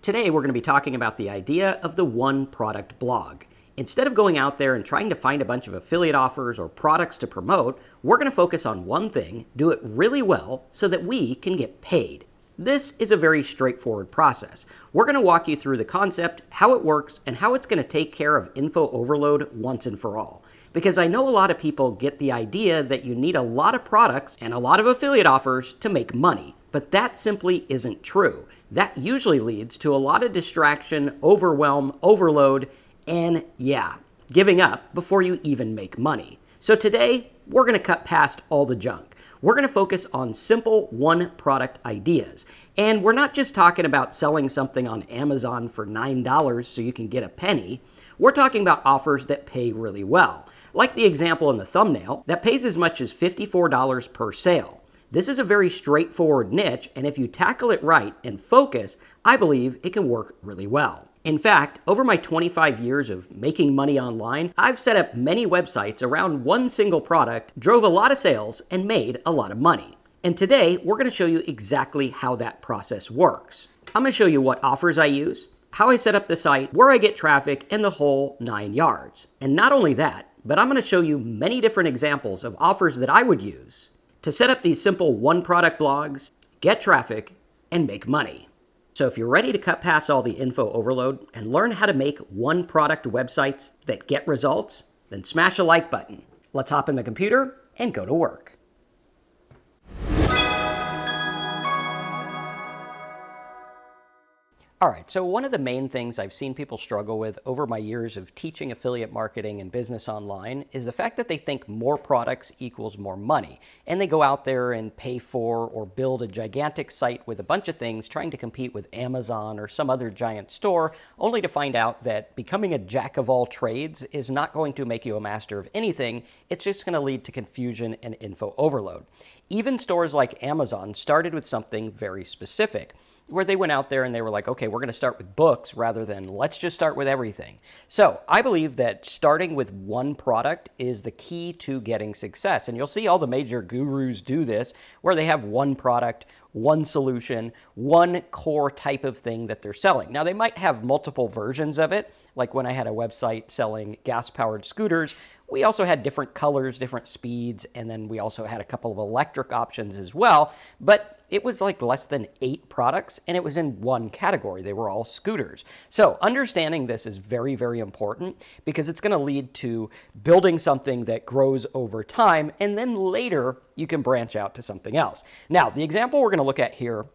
Today we're going to be talking about the idea of the one product blog. Instead of going out there and trying to find a bunch of affiliate offers or products to promote, we're going to focus on one thing, do it really well so that we can get paid. This is a very straightforward process. We're going to walk you through the concept, how it works, and how it's going to take care of info overload once and for all. Because I know a lot of people get the idea that you need a lot of products and a lot of affiliate offers to make money, but that simply isn't true. That usually leads to a lot of distraction, overwhelm, overload, and giving up before you even make money. So today, we're going to cut past all the junk. We're going to focus on simple one product ideas. And we're not just talking about selling something on Amazon for $9 so you can get a penny. We're talking about offers that pay really well. Like the example in the thumbnail, that pays as much as $54 per sale. This is a very straightforward niche, and if you tackle it right and focus, I believe it can work really well. In fact, over my 25 years of making money online, I've set up many websites around one single product, drove a lot of sales, and made a lot of money. And today, we're going to show you exactly how that process works. I'm going to show you what offers I use, how I set up the site, where I get traffic, and the whole 9 yards. And not only that, but I'm going to show you many different examples of offers that I would use to set up these simple one-product blogs, get traffic, and make money. So if you're ready to cut past all the info overload and learn how to make one-product websites that get results, then smash a like button. Let's hop in the computer and go to work. All right, so one of the main things I've seen people struggle with over my years of teaching affiliate marketing and business online is the fact that they think more products equals more money. And they go out there and pay for or build a gigantic site with a bunch of things trying to compete with Amazon or some other giant store, only to find out that becoming a jack of all trades is not going to make you a master of anything. It's just going to lead to confusion and info overload. Even stores like Amazon started with something very specific, where they went out there and they were like, okay, we're going to start with books rather than let's just start with everything. So I believe that starting with one product is the key to getting success. And you'll see all the major gurus do this, where they have one product, one solution, one core type of thing that they're selling. Now, they might have multiple versions of it. Like when I had a website selling gas-powered scooters, we also had different colors, different speeds, and then we also had a couple of electric options as well. But it was like less than 8 products, and it was in one category. They were all scooters. So understanding this is very, very important because it's going to lead to building something that grows over time, and then later you can branch out to something else. Now, the example we're going to look at here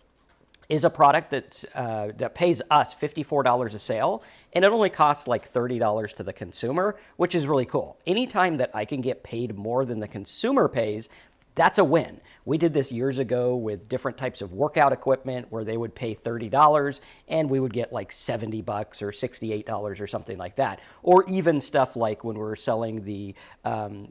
is a product that pays us $54 a sale, and it only costs like $30 to the consumer, which is really cool. Anytime that I can get paid more than the consumer pays, that's a win. We did this years ago with different types of workout equipment where they would pay $30 and we would get like $70 or $68 or something like that. Or even stuff like when we were selling the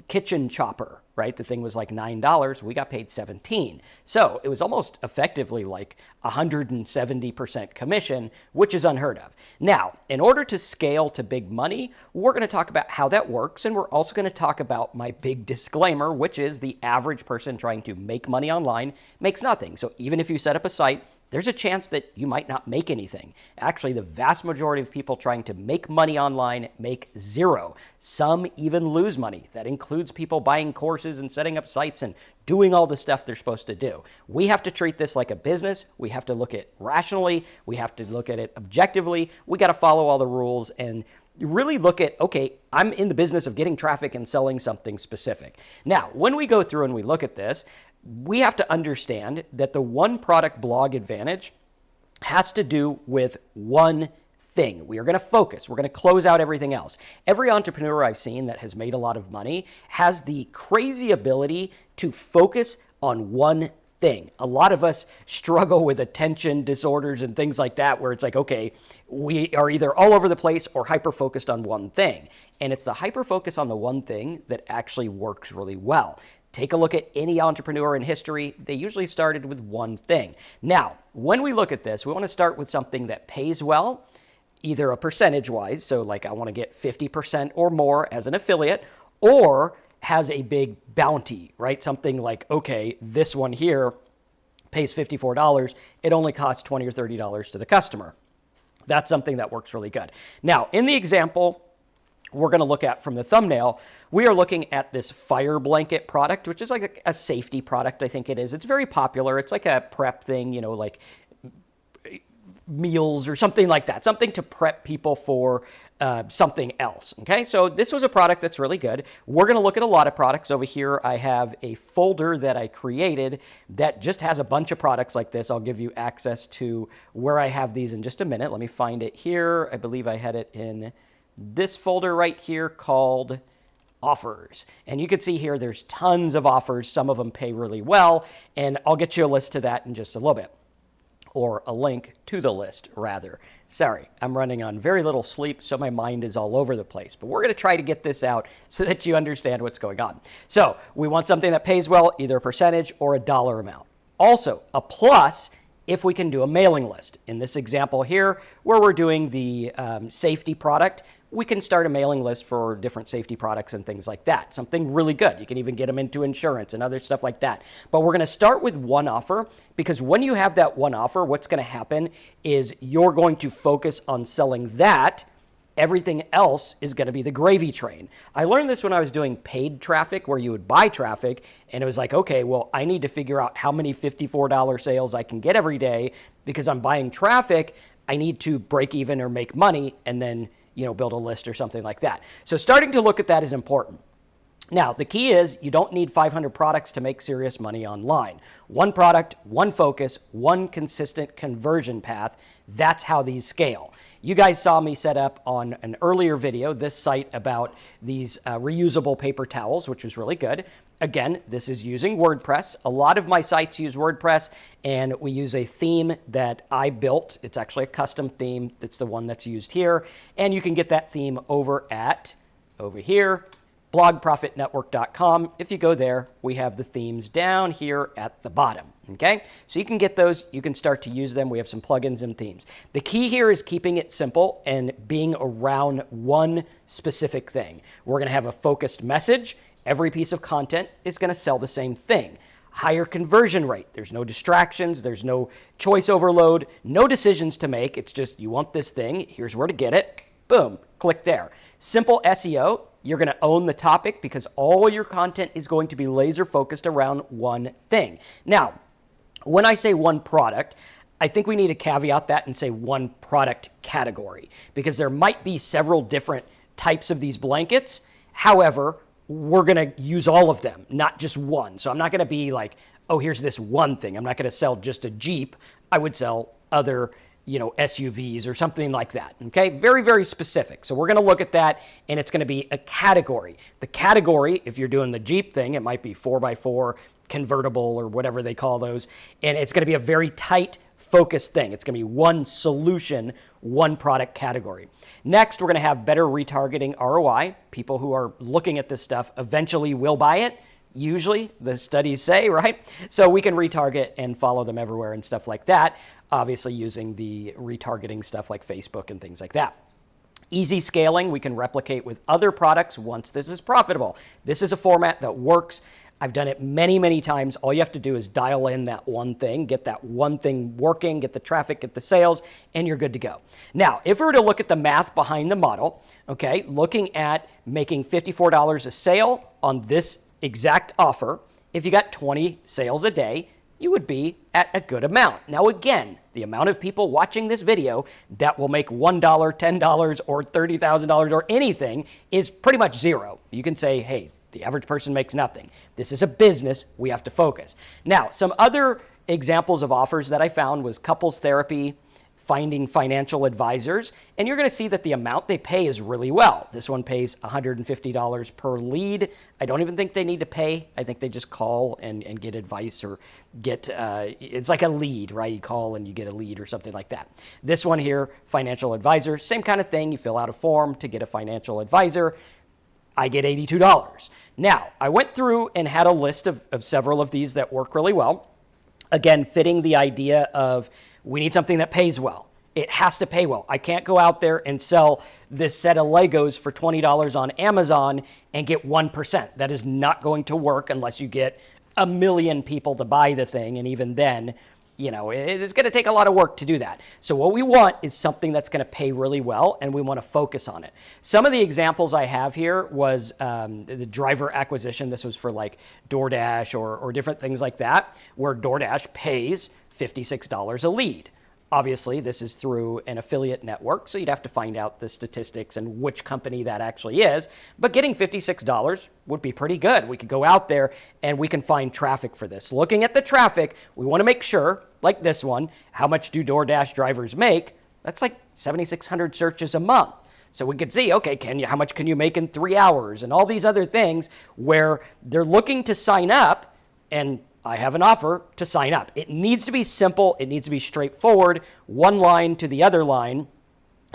kitchen chopper, right? The thing was like $9, we got paid $17. So it was almost effectively like 170% commission, which is unheard of. Now, in order to scale to big money, we're going to talk about how that works, and we're also going to talk about my big disclaimer, which is the average person trying to make money online makes nothing. So even if you set up a site, there's a chance that you might not make anything. Actually, the vast majority of people trying to make money online make zero. Some even lose money. That includes people buying courses and setting up sites and doing all the stuff they're supposed to do. We have to treat this like a business. We have to look at it rationally. We have to look at it objectively. We got to follow all the rules and really look at, okay, I'm in the business of getting traffic and selling something specific. Now, when we go through and we look at this, we have to understand that the one product blog advantage has to do with one thing. We are going to focus. We're going to close out everything else. Every entrepreneur I've seen that has made a lot of money has the crazy ability to focus on one thing. A lot of us struggle with attention disorders and things like that, where it's like, okay, we are either all over the place or hyper-focused on one thing. And it's the hyper-focus on the one thing that actually works really well. Take a look at any entrepreneur in history. They usually started with one thing. Now, when we look at this, we want to start with something that pays well, either a percentage-wise, so like I want to get 50% or more as an affiliate, or has a big bounty, right? Something like, okay, this one here pays $54. It only costs $20 or $30 to the customer. That's something that works really good. Now, in the example we're going to look at from the thumbnail, we are looking at this fire blanket product, which is like a safety product, I think it is. It's very popular. It's like a prep thing, you know, like meals or something like that, something to prep people for something else. Okay, so this was a product that's really good. We're going to look at a lot of products. Over here, I have a folder that I created that just has a bunch of products like this. I'll give you access to where I have these in just a minute. Let me find it here. I believe I had it in this folder right here called offers. And you can see here there's tons of offers. Some of them pay really well, and I'll get you a list to that in just a little bit, or a link to the list rather. Sorry, I'm running on very little sleep, so my mind is all over the place. But we're going to try to get this out so that you understand what's going on. So we want something that pays well, either a percentage or a dollar amount. Also, a plus if we can do a mailing list. In this example here, where we're doing the safety product, we can start a mailing list for different safety products and things like that. Something really good. You can even get them into insurance and other stuff like that. But we're going to start with one offer, because when you have that one offer, what's going to happen is you're going to focus on selling that. Everything else is going to be the gravy train. I learned this when I was doing paid traffic, where you would buy traffic, and it was like, okay, well, I need to figure out how many $54 sales I can get every day, because I'm buying traffic. I need to break even or make money, and then build a list or something like that. So starting to look at that is important. Now, the key is you don't need 500 products to make serious money online. One product, one focus, one consistent conversion path. That's how these scale. You guys saw me set up on an earlier video this site about these reusable paper towels, which was really good. Again, this is using WordPress. A lot of my sites use WordPress, and we use a theme that I built. It's actually a custom theme. That's the one that's used here. And you can get that theme over here, blogprofitnetwork.com. If you go there, we have the themes down here at the bottom. Okay, so you can get those. You can start to use them. We have some plugins and themes. The key here is keeping it simple and being around one specific thing. We're going to have a focused message. Every piece of content is going to sell the same thing. Higher conversion rate. There's no distractions. There's no choice overload. No decisions to make. It's just, you want this thing. Here's where to get it. Boom. Click there. Simple SEO. You're going to own the topic because all your content is going to be laser focused around one thing. Now, when I say one product, I think we need to caveat that and say one product category, because there might be several different types of these blankets. However, we're going to use all of them, not just one. So I'm not going to be like, oh, here's this one thing. I'm not going to sell just a Jeep. I would sell other, SUVs or something like that. Okay. Very, very specific. So we're going to look at that, and it's going to be a category. The category, if you're doing the Jeep thing, it might be 4x4 convertible or whatever they call those. And it's going to be a very tight, focused thing. It's going to be one solution, one product category. Next, we're going to have better retargeting ROI. People who are looking at this stuff eventually will buy it. Usually, the studies say, right? So we can retarget and follow them everywhere and stuff like that. Obviously, using the retargeting stuff like Facebook and things like that. Easy scaling, we can replicate with other products once this is profitable. This is a format that works. I've done it many, many times. All you have to do is dial in that one thing, get that one thing working, get the traffic, get the sales, and you're good to go. Now, if we were to look at the math behind the model, okay, looking at making $54 a sale on this exact offer, if you got 20 sales a day, you would be at a good amount. Now, again, the amount of people watching this video that will make $1, $10, or $30,000 or anything is pretty much zero. You can say, hey, the average person makes nothing. This is a business. We have to focus. Now, some other examples of offers that I found was couples therapy, finding financial advisors, and you're going to see that the amount they pay is really well. This one pays $150 per lead. I don't even think they need to pay. I think they just call and get advice, or get, it's like a lead, right? You call and you get a lead or something like that. This one here, financial advisor, same kind of thing. You fill out a form to get a financial advisor. I get $82. Now, I went through and had a list of several of these that work really well. Again, fitting the idea of we need something that pays well. It has to pay well. I can't go out there and sell this set of Legos for $20 on Amazon and get 1%. That is not going to work unless you get 1 million people to buy the thing. And even then, It's going to take a lot of work to do that. So what we want is something that's going to pay really well, and we want to focus on it. Some of the examples I have here was the driver acquisition. This was for like DoorDash or different things like that, where DoorDash pays $56 a lead. Obviously, this is through an affiliate network, so you'd have to find out the statistics and which company that actually is. But getting $56 would be pretty good. We could go out there and we can find traffic for this. Looking at the traffic, we want to make sure, like this one, how much do DoorDash drivers make? That's like 7,600 searches a month. So we could see, okay, how much can you make in 3 hours? And all these other things where they're looking to sign up, and I have an offer to sign up. It needs to be simple. It needs to be straightforward. One line to the other line.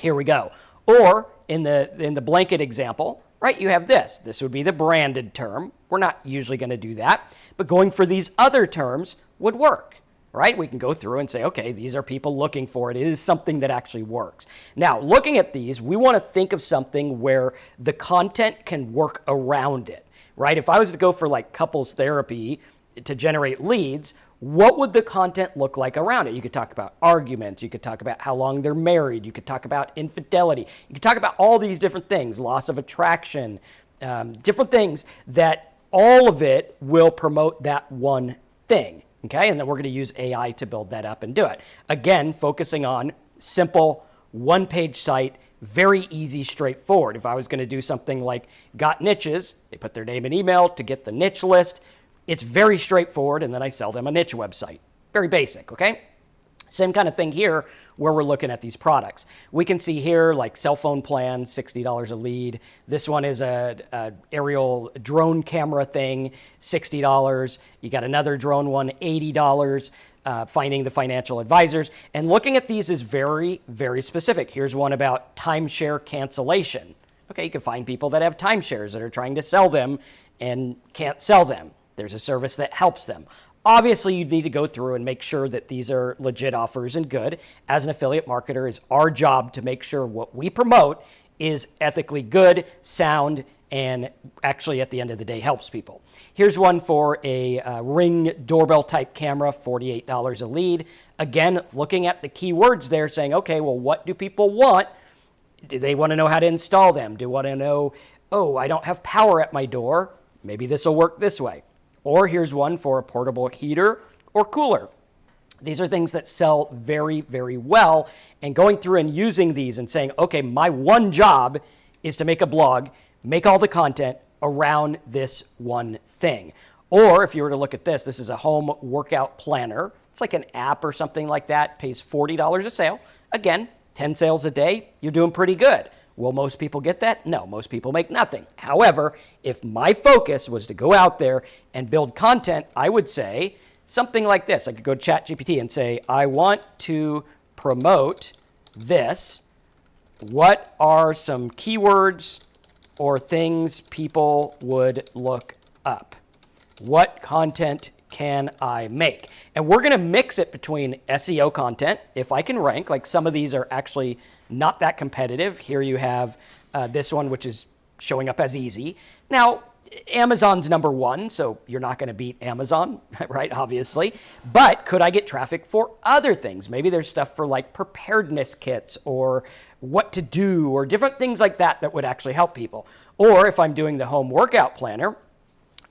Here we go. Or in the blanket example, right, you have this. This would be the branded term. We're not usually going to do that. But going for these other terms would work, right? We can go through and say, okay, these are people looking for it. It is something that actually works. Now, looking at these, we want to think of something where the content can work around it, right? If I was to go for like couples therapy to generate leads, what would the content look like around it? You could talk about arguments. You could talk about how long they're married. You could talk about infidelity. You could talk about all these different things, loss of attraction, different things that all of it will promote that one thing, okay? And then we're going to use AI to build that up and do it. Again, focusing on simple, one-page site, very easy, straightforward. If I was going to do something like Got Niches, they put their name and email to get the niche list. It's very straightforward, and then I sell them a niche website. Very basic, okay? Same kind of thing here where we're looking at these products. We can see here like cell phone plan, $60 a lead. This one is a aerial drone camera thing, $60. You got another drone one, $80. Finding the financial advisors. And looking at these is very, very specific. Here's one about timeshare cancellation. Okay, you can find people that have timeshares that are trying to sell them and can't sell them. There's a service that helps them. Obviously, you need to go through and make sure that these are legit offers and good. As an affiliate marketer, it's our job to make sure what we promote is ethically good, sound, and actually at the end of the day helps people. Here's one for a Ring doorbell type camera, $48 a lead. Again, looking at the keywords there saying, okay, well, what do people want? Do they want to know how to install them? Do they want to know, oh, I don't have power at my door. Maybe this will work this way. Or here's one for a portable heater or cooler. These are things that sell very, very well. And going through and using these and saying, okay, my one job is to make a blog, make all the content around this one thing. Or if you were to look at this, this is a home workout planner. It's like an app or something like that, pays $40 a sale. Again, 10 sales a day, you're doing pretty good. Will most people get that? No, most people make nothing. However, if my focus was to go out there and build content, I would say something like this. I could go to ChatGPT and say, I want to promote this. What are some keywords or things people would look up? What content can I make? And we're going to mix it between SEO content, if I can rank, like some of these are actually not that competitive. Here you have this one, which is showing up as easy. Now, Amazon's number one, so you're not going to beat Amazon, right, obviously. But could I get traffic for other things? Maybe there's stuff for like preparedness kits or what to do or different things like that that would actually help people. Or if I'm doing the home workout planner,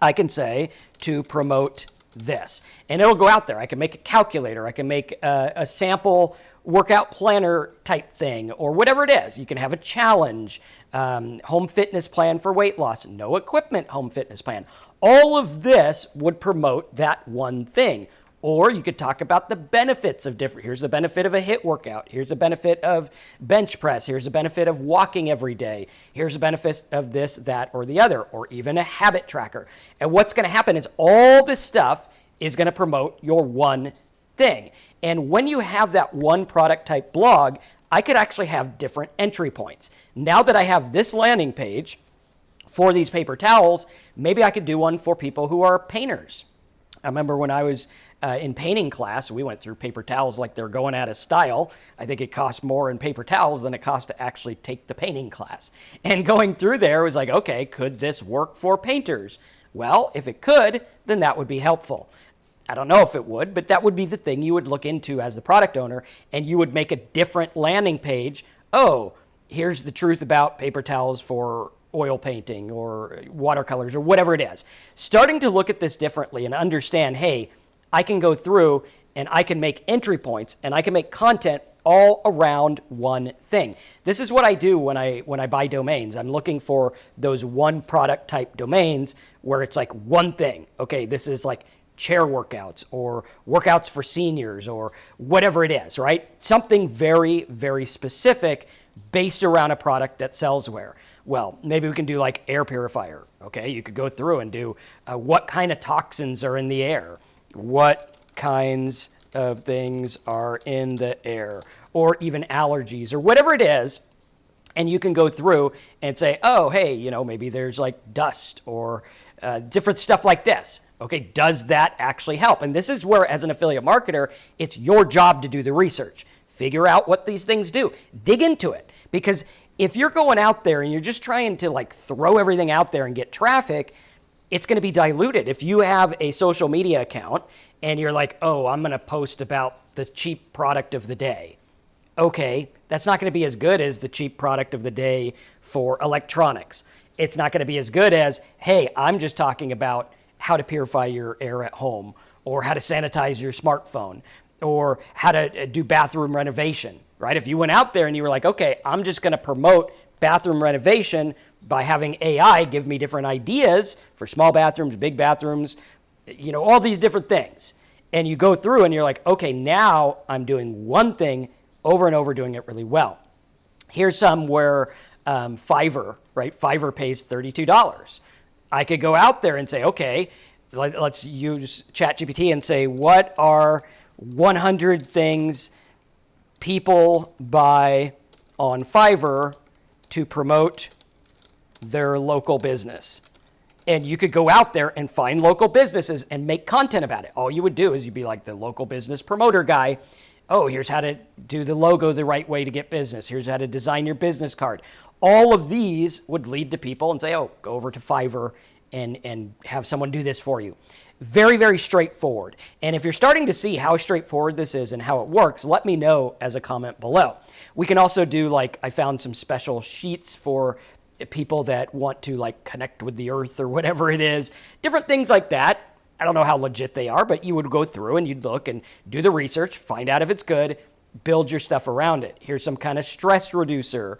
I can say to promote this. And it'll go out there. I can make a calculator. I can make a sample workout planner type thing or whatever it is. You can have a challenge, home fitness plan for weight loss, no equipment home fitness plan. All of this would promote that one thing. Or you could talk about the benefits of different, here's the benefit of a HIIT workout. Here's the benefit of bench press. Here's the benefit of walking every day. Here's the benefit of this, that, or the other, or even a habit tracker. And what's going to happen is all this stuff is going to promote your one thing. And when you have that one product type blog, I could actually have different entry points. Now that I have this landing page for these paper towels, maybe I could do one for people who are painters. I remember when I was in painting class, we went through paper towels like they're going out of style. I think it cost more in paper towels than it cost to actually take the painting class. And going through there was like, okay, could this work for painters? Well, if it could, then that would be helpful. I don't know if it would, but that would be the thing you would look into as the product owner, and you would make a different landing page. Oh, here's the truth about paper towels for oil painting or watercolors or whatever it is. Starting to look at this differently and understand, hey, I can go through and I can make entry points and I can make content all around one thing. This is what I do when I buy domains. I'm looking for those one product type domains where it's like one thing. Okay, this is like chair workouts or workouts for seniors or whatever it is, right? Something very, very specific based around a product that sells where. Well, maybe we can do like air purifier. Okay, you could go through and do what kind of toxins are in the air, what kinds of things are in the air, or even allergies or whatever it is. And you can go through and say, oh, hey, maybe there's like dust or different stuff like this. Okay, does that actually help? And this is where, as an affiliate marketer, it's your job to do the research. Figure out what these things do. Dig into it. Because if you're going out there and you're just trying to like throw everything out there and get traffic, it's going to be diluted. If you have a social media account and you're like, oh, I'm going to post about the cheap product of the day. Okay, that's not going to be as good as the cheap product of the day for electronics. It's not going to be as good as, hey, I'm just talking about how to purify your air at home, or how to sanitize your smartphone, or how to do bathroom renovation, right? If you went out there and you were like, okay, I'm just going to promote bathroom renovation by having AI give me different ideas for small bathrooms, big bathrooms, all these different things. And you go through and you're like, okay, now I'm doing one thing over and over, doing it really well. Here's some where Fiverr, right? Fiverr pays $32. I could go out there and say, okay, let's use ChatGPT and say, what are 100 things people buy on Fiverr to promote their local business? And you could go out there and find local businesses and make content about it. All you would do is you'd be like the local business promoter guy. Oh, here's how to do the logo the right way to get business. Here's how to design your business card. All of these would lead to people and say, oh, go over to Fiverr and have someone do this for you. Very, very straightforward. And if you're starting to see how straightforward this is and how it works, let me know as a comment below. We can also do, I found some special sheets for people that want to connect with the earth or whatever it is. Different things like that. I don't know how legit they are, but you would go through and you'd look and do the research, find out if it's good, build your stuff around it. Here's some kind of stress reducer,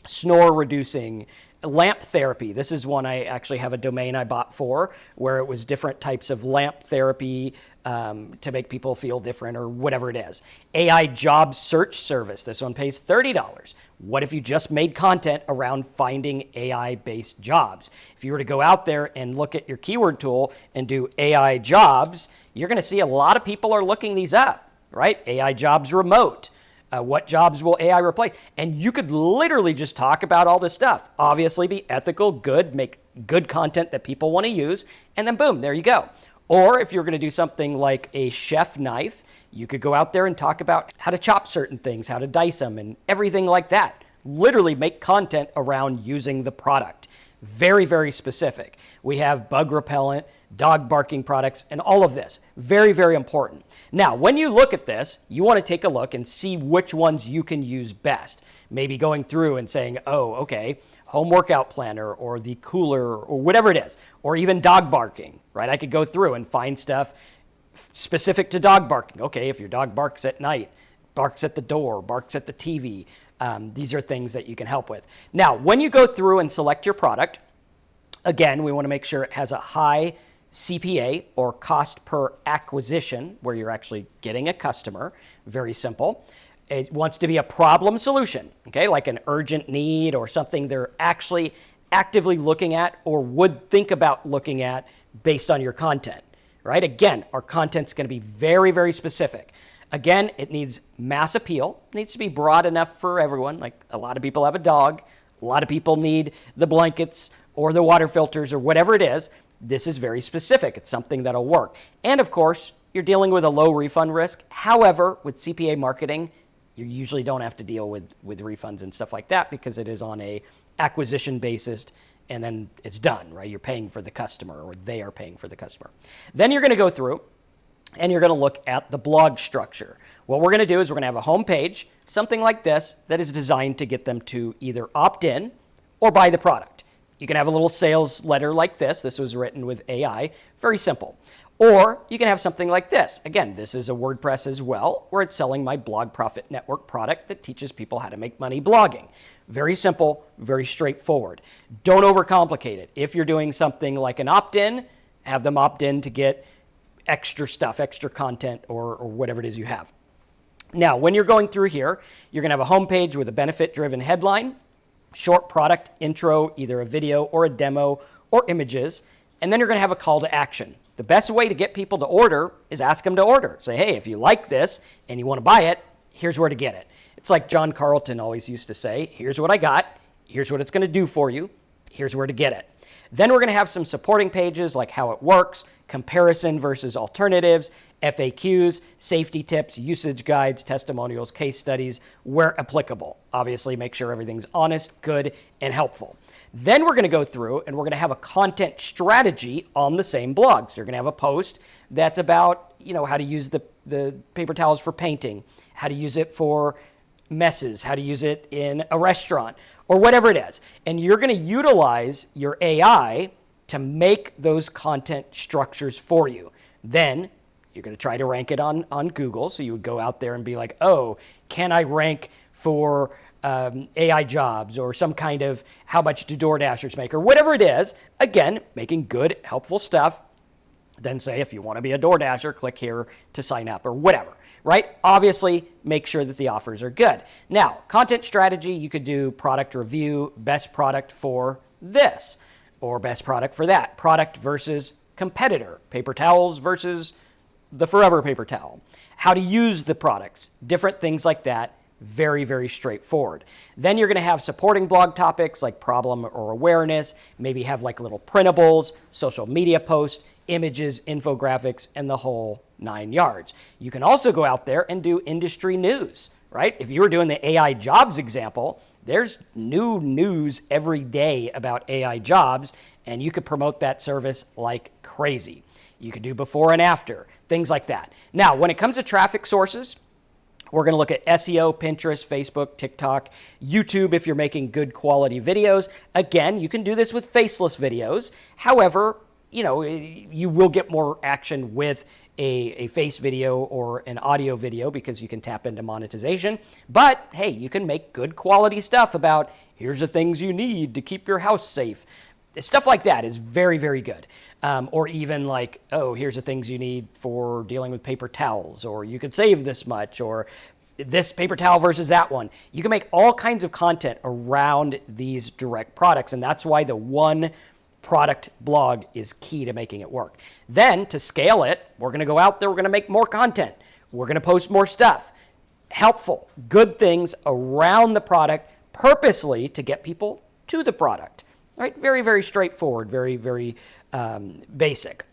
snore reducing, lamp therapy. This is one I actually have a domain I bought for, where it was different types of lamp therapy to make people feel different or whatever it is. AI job search service. This one pays $30. What if you just made content around finding AI-based jobs? If you were to go out there and look at your keyword tool and do AI jobs, you're going to see a lot of people are looking these up, right? AI jobs remote. What jobs will AI replace? And you could literally just talk about all this stuff. Obviously, be ethical, good, make good content that people want to use, and then boom, there you go. Or if you're going to do something like a chef knife, you could go out there and talk about how to chop certain things, how to dice them, and everything like that. Literally make content around using the product. Very, very specific. We have bug repellent, dog barking products, and all of this. Very, very important. Now, when you look at this, you want to take a look and see which ones you can use best. Maybe going through and saying, oh, okay, home workout planner or the cooler or whatever it is, or even dog barking, right? I could go through and find stuff specific to dog barking. Okay, if your dog barks at night, barks at the door, barks at the TV, these are things that you can help with. Now, when you go through and select your product, again, we want to make sure it has a high CPA, or cost per acquisition, where you're actually getting a customer. Very simple. It wants to be a problem solution, okay, like an urgent need or something they're actually actively looking at or would think about looking at based on your content, right? Again, our content's going to be very, very specific. Again, it needs mass appeal. It needs to be broad enough for everyone. Like, a lot of people have a dog. A lot of people need the blankets or the water filters or whatever it is. This is very specific. It's something that'll work. And of course, you're dealing with a low refund risk. However, with CPA marketing, You usually don't have to deal with refunds and stuff like that because it is on a acquisition basis, and then it's done, right? You're paying for the customer, or they are paying for the customer. Then you're going to go through and you're going to look at the blog structure. What we're going to do is we're going to have a home page, something like this, that is designed to get them to either opt in or buy the product. You can have a little sales letter like this. This was written with AI, very simple. Or you can have something like this. Again, this is a WordPress as well, where it's selling my Blog Profit Network product that teaches people how to make money blogging. Very simple, very straightforward. Don't overcomplicate it. If you're doing something like an opt-in, have them opt in to get extra stuff, extra content, or whatever it is you have. Now, when you're going through here, you're going to have a homepage with a benefit-driven headline, short product intro, either a video or a demo or images, and then you're going to have a call to action. The best way to get people to order is ask them to order. Say, hey, if you like this and you want to buy it, here's where to get it. It's like John Carlton always used to say, here's what I got, here's what it's going to do for you, here's where to get it. Then we're going to have some supporting pages like how it works, comparison versus alternatives, FAQs, safety tips, usage guides, testimonials, case studies, where applicable. Obviously, make sure everything's honest, good, and helpful. Then we're going to go through and we're going to have a content strategy on the same blog. So you're going to have a post that's about, how to use the paper towels for painting, how to use it for messes, how to use it in a restaurant, or whatever it is. And you're going to utilize your AI to make those content structures for you. Then you're going to try to rank it on Google. So you would go out there and be like, oh, can I rank for AI jobs, or some kind of how much do DoorDashers make, or whatever it is. Again, making good, helpful stuff. Then say, if you want to be a DoorDasher, click here to sign up, or whatever, right? Obviously, make sure that the offers are good. Now, content strategy, you could do product review, best product for this, or best product for that. Product versus competitor, paper towels versus the Forever paper towel. How to use the products, different things like that. Very, very straightforward. Then you're going to have supporting blog topics like problem or awareness, maybe have like little printables, social media posts, images, infographics, and the whole 9 yards. You can also go out there and do industry news, right? If you were doing the AI jobs example, there's new news every day about AI jobs, and you could promote that service like crazy. You could do before and after, things like that. Now, when it comes to traffic sources, we're going to look at SEO, Pinterest, Facebook, TikTok, YouTube if you're making good quality videos. Again, you can do this with faceless videos. However, you will get more action with a face video or an audio video because you can tap into monetization. But hey, you can make good quality stuff about here's the things you need to keep your house safe. Stuff like that is very, very good. Or even like, oh, here's the things you need for dealing with paper towels, or you could save this much, or this paper towel versus that one. You can make all kinds of content around these direct products, and that's why the one product blog is key to making it work. Then to scale it, we're going to go out there, we're going to make more content. We're going to post more stuff. Helpful, good things around the product purposely to get people to the product. Right? Very, very straightforward, very, very basic.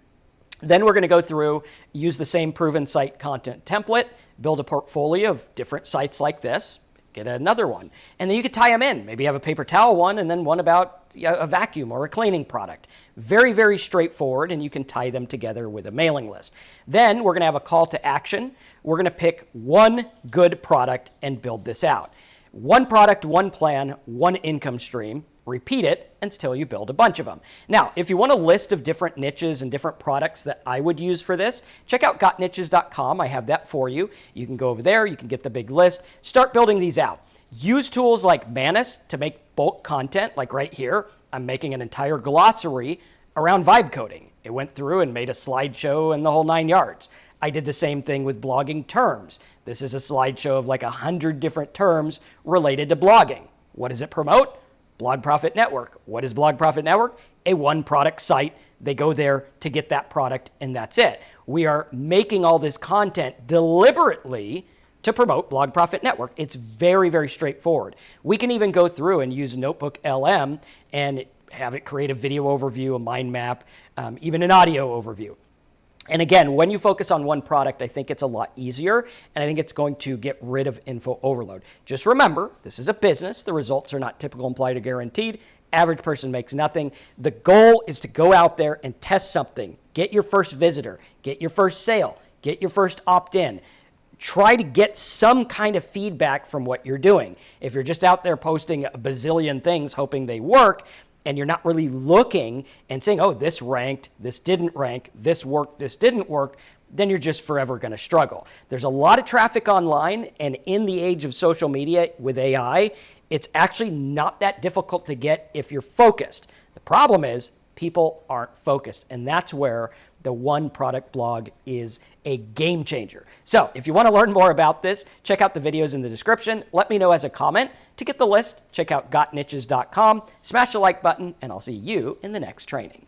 Then we're going to go through, use the same proven site content template, build a portfolio of different sites like this, get another one. And then you could tie them in. Maybe you have a paper towel one and then one about a vacuum or a cleaning product. Very, very straightforward, and you can tie them together with a mailing list. Then we're going to have a call to action. We're going to pick one good product and build this out. One product, one plan, one income stream. Repeat it until you build a bunch of them. Now, if you want a list of different niches and different products that I would use for this, check out gotniches.com. I have that for you. You can go over there. You can get the big list. Start building these out. Use tools like Manus to make bulk content, like right here. I'm making an entire glossary around vibe coding. It went through and made a slideshow and the whole 9 yards. I did the same thing with blogging terms. This is a slideshow of like 100 different terms related to blogging. What does it promote? Blog Profit Network. What is Blog Profit Network? A one product site. They go there to get that product, and that's it. We are making all this content deliberately to promote Blog Profit Network. It's very, very straightforward. We can even go through and use Notebook LM and have it create a video overview, a mind map, even an audio overview. And again, when you focus on one product, I think it's a lot easier, and I think it's going to get rid of info overload. Just remember, this is a business. The results are not typical, implied, or guaranteed. Average person makes nothing. The goal is to go out there and test something. Get your first visitor. Get your first sale. Get your first opt-in. Try to get some kind of feedback from what you're doing. If you're just out there posting a bazillion things hoping they work, and you're not really looking and saying, oh, this ranked, this didn't rank, this worked, this didn't work, then you're just forever going to struggle. There's a lot of traffic online, and in the age of social media with AI, it's actually not that difficult to get if you're focused. The problem is people aren't focused, and that's where the one product blog is a game changer. So if you want to learn more about this, check out the videos in the description. Let me know as a comment. To get the list, check out gotniches.com, smash the like button, and I'll see you in the next training.